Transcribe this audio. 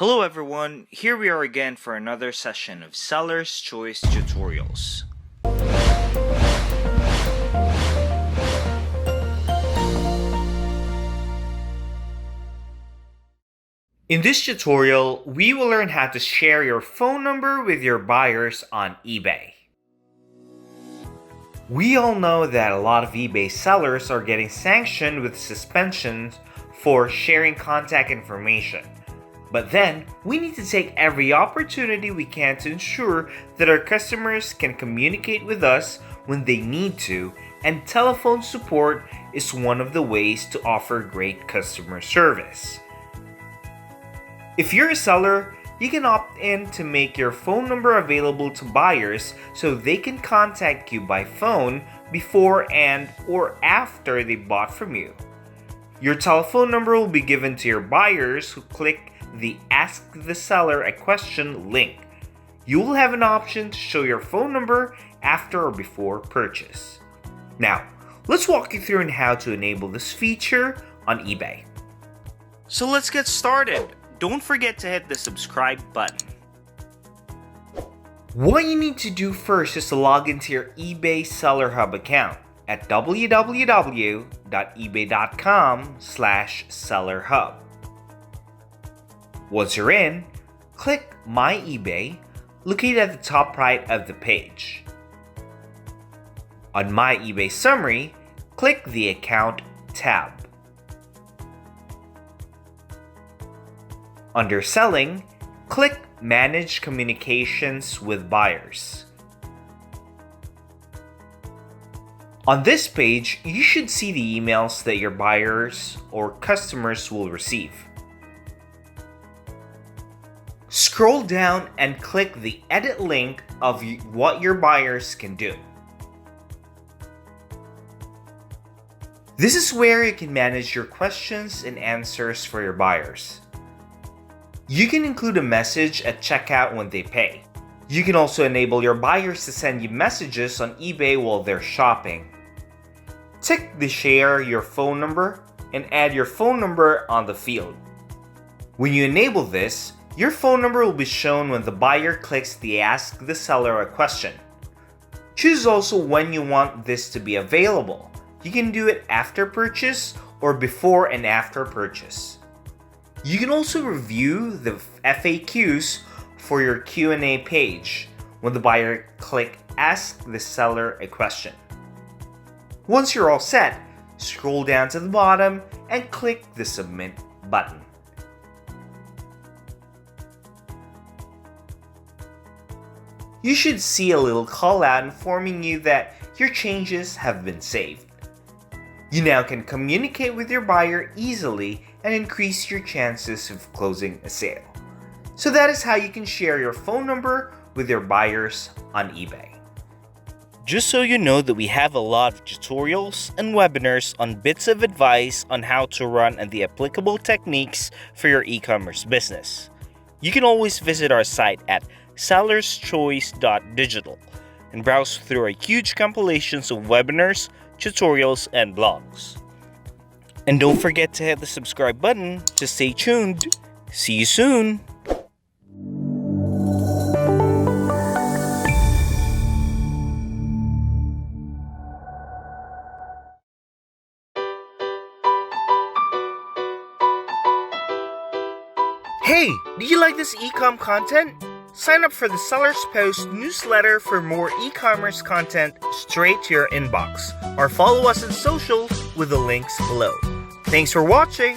Hello everyone, here we are again for another session of Seller's Choice Tutorials. In this tutorial, we will learn how to share your phone number with your buyers on eBay. We all know that a lot of eBay sellers are getting sanctioned with suspensions for sharing contact information. But then, we need to take every opportunity we can to ensure that our customers can communicate with us when they need to, and telephone support is one of the ways to offer great customer service. If you're a seller, you can opt in to make your phone number available to buyers so they can contact you by phone before and or after they bought from you. Your telephone number will be given to your buyers who click the Ask the Seller a Question link. You will have an option to show your phone number after or before purchase. Now, let's walk you through on how to enable this feature on eBay. So let's get started. Don't forget to hit the subscribe button. What you need to do first is to log into your eBay Seller Hub account at www.ebay.com/sellerhub. Once you're in, click My eBay, located at the top right of the page. On My eBay Summary, click the Account tab. Under Selling, click Manage Communications with Buyers. On this page, you should see the emails that your buyers or customers will receive. Scroll down and click the Edit link of what your buyers can do. This is where you can manage your questions and answers for your buyers. You can include a message at checkout when they pay. You can also enable your buyers to send you messages on eBay while they're shopping. Tick the Share Your Phone Number and add your phone number on the field. When you enable this, your phone number will be shown when the buyer clicks the Ask the Seller a Question. Choose also when you want this to be available. You can do it after purchase or before and after purchase. You can also review the FAQs for your Q&A page when the buyer clicks Ask the Seller a Question. Once you're all set, scroll down to the bottom and click the Submit button. You should see a little call out informing you that your changes have been saved. You now can communicate with your buyer easily and increase your chances of closing a sale. So that is how you can share your phone number with your buyers on eBay. Just so you know that we have a lot of tutorials and webinars on bits of advice on how to run and the applicable techniques for your e-commerce business. You can always visit our site at sellerschoice.digital and browse through our huge compilations of webinars, tutorials, and blogs. And don't forget to hit the subscribe button to stay tuned. See you soon! Hey, do you like this e-com content? Sign up for the Sellers Post newsletter for more e-commerce content straight to your inbox, or follow us on social with the links below. Thanks for watching!